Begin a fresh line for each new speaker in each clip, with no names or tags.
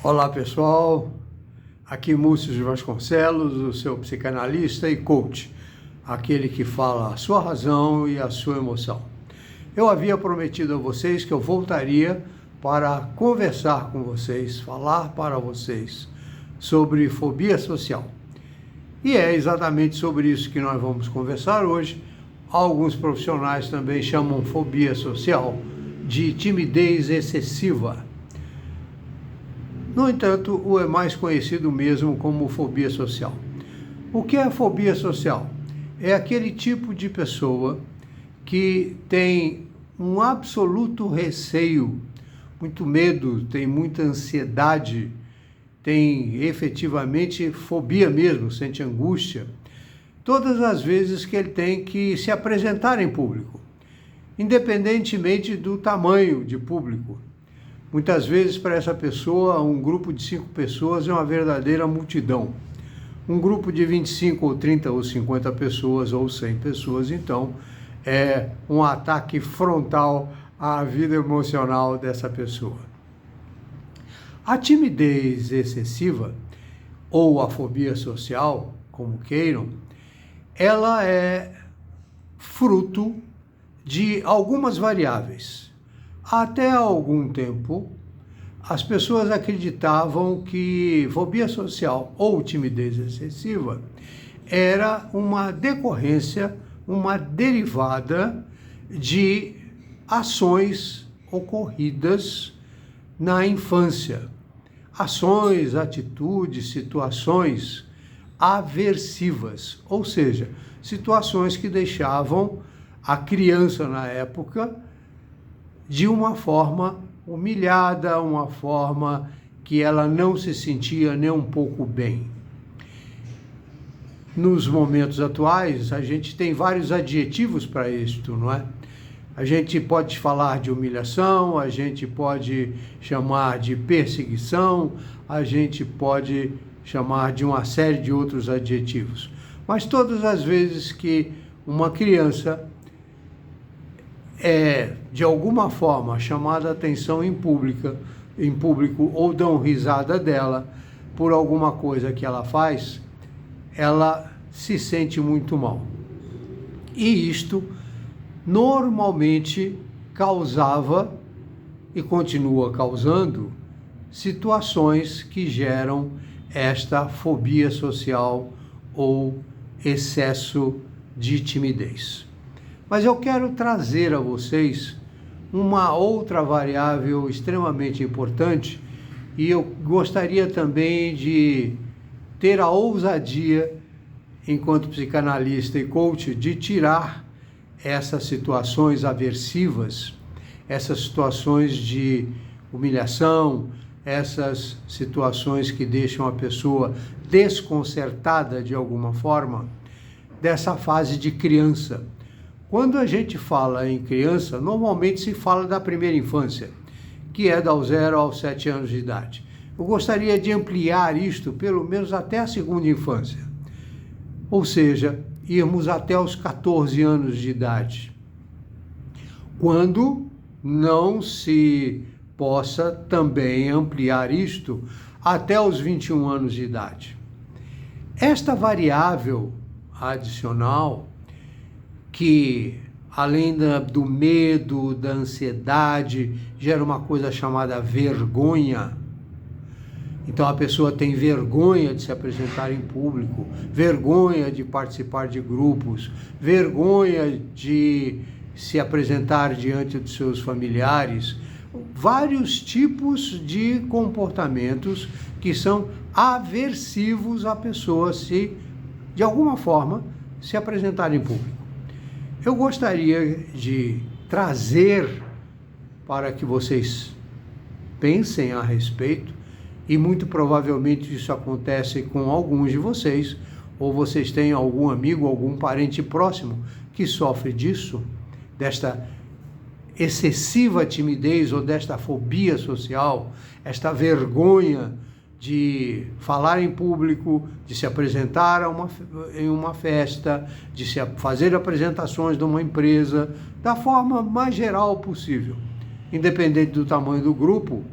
Olá pessoal, aqui Múcio de Vasconcelos, o seu psicanalista e coach, aquele que fala a sua razão e a sua emoção. Eu havia prometido a vocês que eu voltaria para conversar com vocês, falar para vocês sobre fobia social. E é exatamente sobre isso que nós vamos conversar hoje. Alguns profissionais também chamam fobia social de timidez excessiva. No entanto, o é mais conhecido mesmo como fobia social. O que é fobia social? É aquele tipo de pessoa que tem um absoluto receio, muito medo, tem muita ansiedade, tem efetivamente fobia mesmo, sente angústia, todas as vezes que ele tem que se apresentar em público, independentemente do tamanho de público. Muitas vezes, para essa pessoa, um grupo de 5 pessoas é uma verdadeira multidão. Um grupo de 25 ou 30 ou 50 pessoas ou 100 pessoas, então, é um ataque frontal à vida emocional dessa pessoa. A timidez excessiva, ou a fobia social, como queiram, ela é fruto de algumas variáveis. Até algum tempo, as pessoas acreditavam que fobia social ou timidez excessiva era uma decorrência, uma derivada de ações ocorridas na infância. Ações, atitudes, situações aversivas, ou seja, situações que deixavam a criança na época de uma forma humilhada, uma forma que ela não se sentia nem um pouco bem. Nos momentos atuais, a gente tem vários adjetivos para isto, não é? A gente pode falar de humilhação, a gente pode chamar de perseguição, a gente pode chamar de uma série de outros adjetivos. Mas todas as vezes que uma criança é, de alguma forma, chamada a atenção em público, ou dão risada dela por alguma coisa que ela faz, ela se sente muito mal. E isto normalmente causava e continua causando situações que geram esta fobia social ou excesso de timidez. Mas eu quero trazer a vocês uma outra variável extremamente importante e eu gostaria também de ter a ousadia, enquanto psicanalista e coach, de tirar essas situações aversivas, essas situações de humilhação, essas situações que deixam a pessoa desconcertada de alguma forma, dessa fase de criança. Quando a gente fala em criança, normalmente se fala da primeira infância, que é dos 0 aos 7 anos de idade. Eu gostaria de ampliar isto pelo menos até a segunda infância, ou seja, irmos até os 14 anos de idade, quando não se possa também ampliar isto até os 21 anos de idade. Esta variável adicional, que além do medo, da ansiedade, gera uma coisa chamada vergonha. Então a pessoa tem vergonha de se apresentar em público, vergonha de participar de grupos, vergonha de se apresentar diante dos seus familiares, vários tipos de comportamentos que são aversivos à pessoa se, de alguma forma, se apresentar em público. Eu gostaria de trazer para que vocês pensem a respeito, e muito provavelmente isso acontece com alguns de vocês, ou vocês têm algum amigo, algum parente próximo que sofre disso, desta excessiva timidez ou desta fobia social, esta vergonha de falar em público, de se apresentar em uma festa, de se fazer apresentações de uma empresa, da forma mais geral possível. Independente do tamanho do grupo,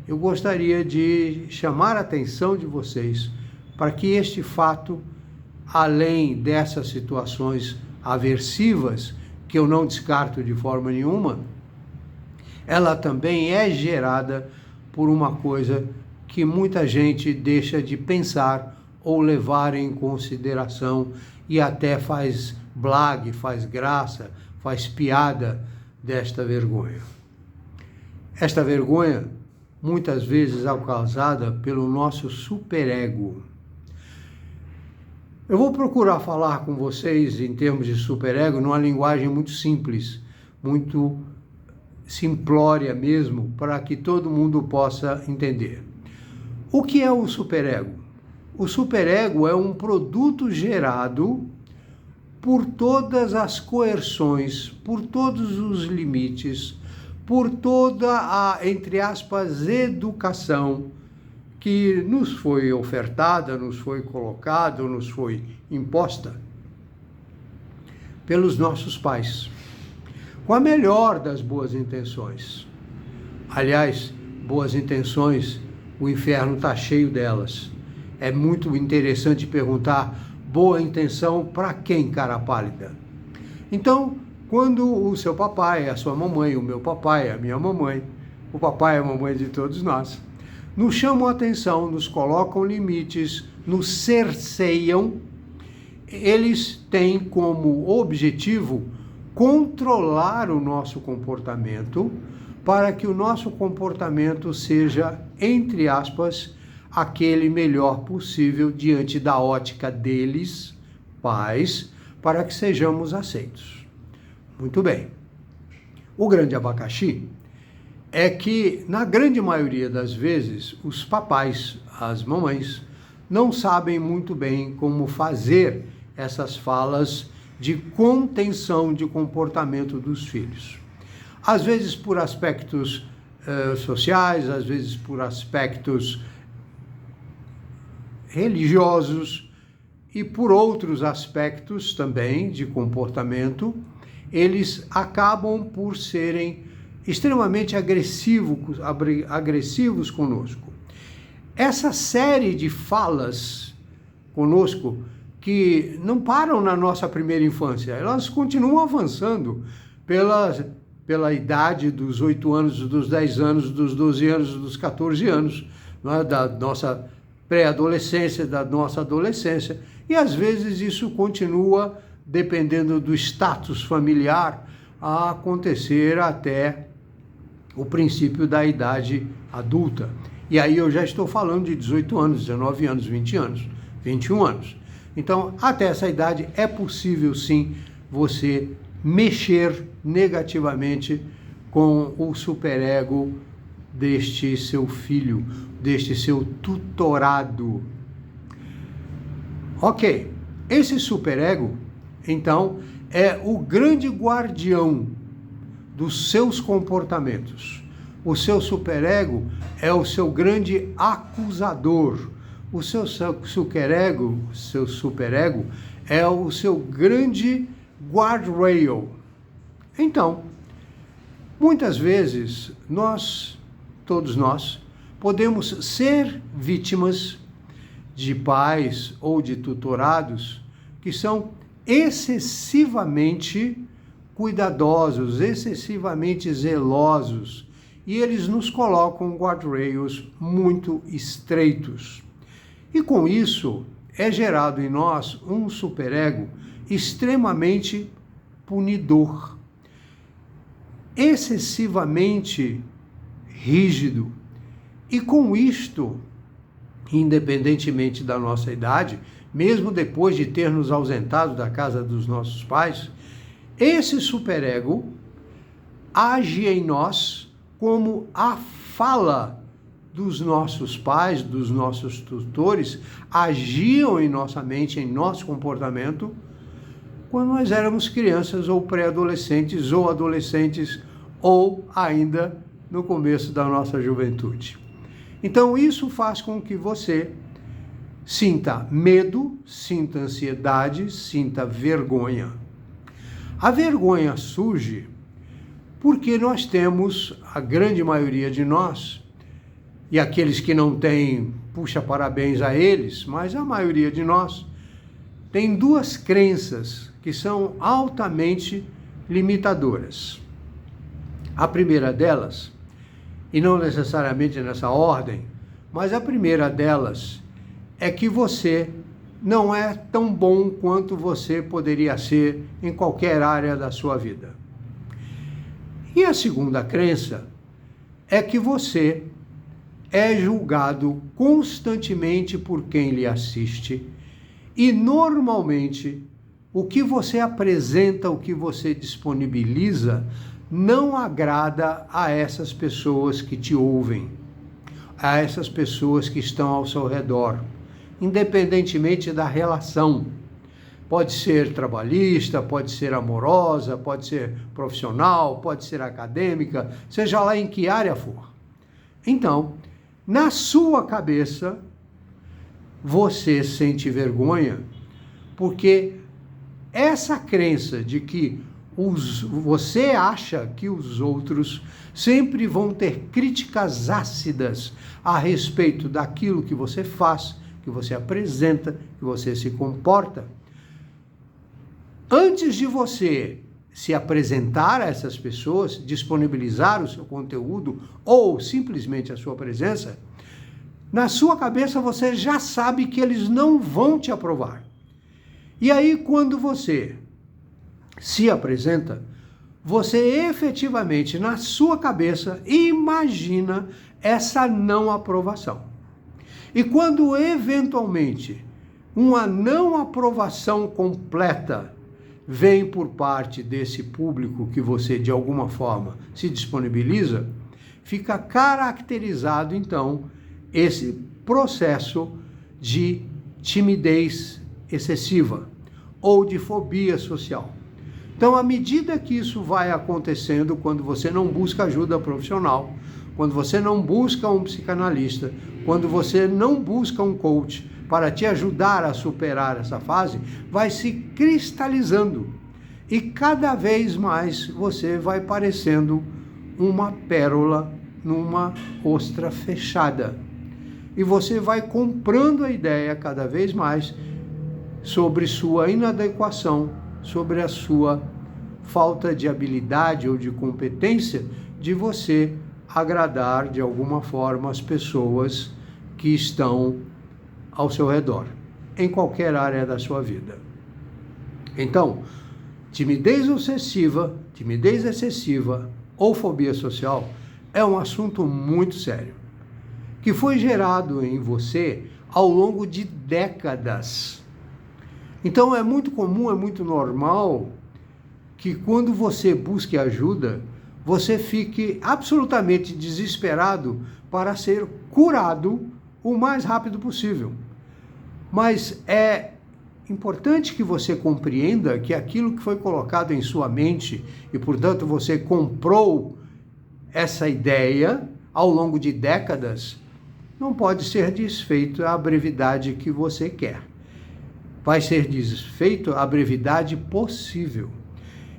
eu gostaria de chamar a atenção de vocês para que este fato, além dessas situações aversivas, que eu não descarto de forma nenhuma, ela também é gerada por uma coisa que muita gente deixa de pensar ou levar em consideração e até faz blague, faz graça, faz piada desta vergonha. Esta vergonha, muitas vezes, é causada pelo nosso superego. Eu vou procurar falar com vocês em termos de superego numa linguagem muito simples, muito simplória mesmo, para que todo mundo possa entender. O que é o superego? O superego é um produto gerado por todas as coerções, por todos os limites, por toda a, entre aspas, educação que nos foi ofertada, nos foi colocada, nos foi imposta pelos nossos pais, com a melhor das boas intenções. Aliás, boas intenções, o inferno está cheio delas. É muito interessante perguntar: boa intenção para quem, cara pálida? Então, quando o seu papai, a sua mamãe, o meu papai, a minha mamãe, o papai e a mamãe de todos nós, nos chamam a atenção, nos colocam limites, nos cerceiam, eles têm como objetivo controlar o nosso comportamento para que o nosso comportamento seja, entre aspas, aquele melhor possível diante da ótica deles, pais, para que sejamos aceitos. Muito bem. O grande abacaxi é que, na grande maioria das vezes, os papais, as mamães, não sabem muito bem como fazer essas falas de contenção de comportamento dos filhos. Às vezes por aspectos sociais, às vezes por aspectos religiosos e por outros aspectos também de comportamento, eles acabam por serem extremamente agressivos conosco. Essa série de falas conosco que não param na nossa primeira infância, elas continuam avançando pela idade dos 8 anos, dos 10 anos, dos 12 anos, dos 14 anos, né, da nossa pré-adolescência, da nossa adolescência, e às vezes isso continua, dependendo do status familiar, a acontecer até o princípio da idade adulta. E aí eu já estou falando de 18 anos, 19 anos, 20 anos, 21 anos. Então, até essa idade é possível sim você mexer negativamente com o superego deste seu filho, deste seu tutorado. Ok, esse superego, então, é o grande guardião dos seus comportamentos. O seu superego é o seu grande acusador. O seu superego é o seu grande guardrail. Então, muitas vezes, todos nós, podemos ser vítimas de pais ou de tutorados que são excessivamente cuidadosos, excessivamente zelosos, e eles nos colocam guardrails muito estreitos. E com isso é gerado em nós um superego extremamente punidor, excessivamente rígido. E com isto, independentemente da nossa idade, mesmo depois de ter nos ausentado da casa dos nossos pais, esse superego age em nós como a fala dos nossos pais, dos nossos tutores, agiam em nossa mente, em nosso comportamento, quando nós éramos crianças ou pré-adolescentes ou adolescentes ou ainda no começo da nossa juventude. Então isso faz com que você sinta medo, sinta ansiedade, sinta vergonha. A vergonha surge porque nós temos, a grande maioria de nós, e aqueles que não têm, puxa, parabéns a eles, mas a maioria de nós tem duas crenças que são altamente limitadoras. A primeira delas, e não necessariamente nessa ordem, mas a primeira delas é que você não é tão bom quanto você poderia ser em qualquer área da sua vida. E a segunda crença é que você é julgado constantemente por quem lhe assiste e normalmente o que você apresenta, o que você disponibiliza, não agrada a essas pessoas que te ouvem, a essas pessoas que estão ao seu redor, independentemente da relação. Pode ser trabalhista, pode ser amorosa, pode ser profissional, pode ser acadêmica, seja lá em que área for. Então, na sua cabeça, você sente vergonha, porque essa crença de que você acha que os outros sempre vão ter críticas ácidas a respeito daquilo que você faz, que você apresenta, que você se comporta. Antes de você se apresentar a essas pessoas, disponibilizar o seu conteúdo ou simplesmente a sua presença, na sua cabeça você já sabe que eles não vão te aprovar. E aí, quando você se apresenta, você efetivamente, na sua cabeça, imagina essa não aprovação. E quando, eventualmente, uma não aprovação completa vem por parte desse público que você, de alguma forma, se disponibiliza, fica caracterizado, então, esse processo de timidez excessiva ou de fobia social. Então, à medida que isso vai acontecendo, quando você não busca ajuda profissional, quando você não busca um psicanalista, quando você não busca um coach para te ajudar a superar essa fase, vai se cristalizando. E cada vez mais você vai parecendo uma pérola numa ostra fechada. E você vai comprando a ideia cada vez mais sobre sua inadequação, sobre a sua falta de habilidade ou de competência de você agradar de alguma forma as pessoas que estão ao seu redor, em qualquer área da sua vida. Então, timidez excessiva ou fobia social é um assunto muito sério, que foi gerado em você ao longo de décadas. Então é muito comum, é muito normal que quando você busque ajuda, você fique absolutamente desesperado para ser curado o mais rápido possível. Mas é importante que você compreenda que aquilo que foi colocado em sua mente e, portanto, você comprou essa ideia ao longo de décadas, não pode ser desfeito à brevidade que você quer. Vai ser desfeito à brevidade possível.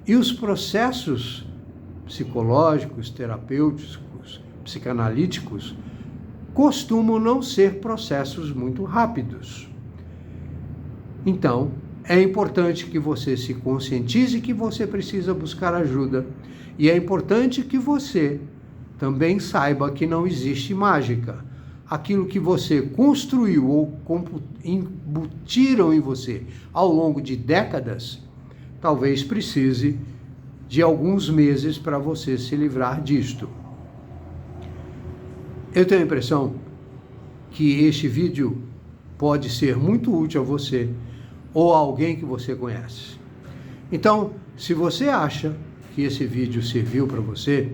E os processos psicológicos, terapêuticos, psicanalíticos, costumam não ser processos muito rápidos. Então, é importante que você se conscientize que você precisa buscar ajuda. E é importante que você também saiba que não existe mágica. Aquilo que você construiu ou embutiram em você ao longo de décadas, talvez precise de alguns meses para você se livrar disto. Eu tenho a impressão que este vídeo pode ser muito útil a você ou a alguém que você conhece. Então, se você acha que esse vídeo serviu para você,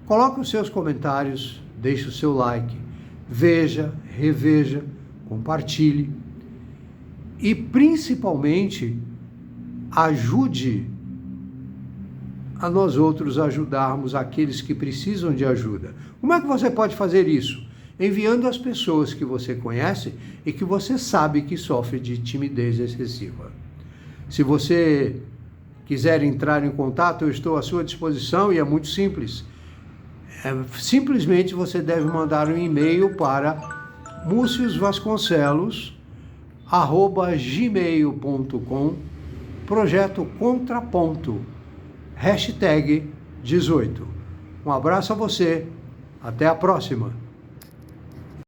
coloque os seus comentários, deixe o seu like, veja, reveja, compartilhe e, principalmente, ajude a nós outros ajudarmos aqueles que precisam de ajuda. Como é que você pode fazer isso? Enviando as pessoas que você conhece e que você sabe que sofre de timidez excessiva. Se você quiser entrar em contato, eu estou à sua disposição e é muito simples. Simplesmente você deve mandar um e-mail para muciosvasconcelos@gmail.com, projeto Contraponto, #18. Um abraço a você, até a próxima.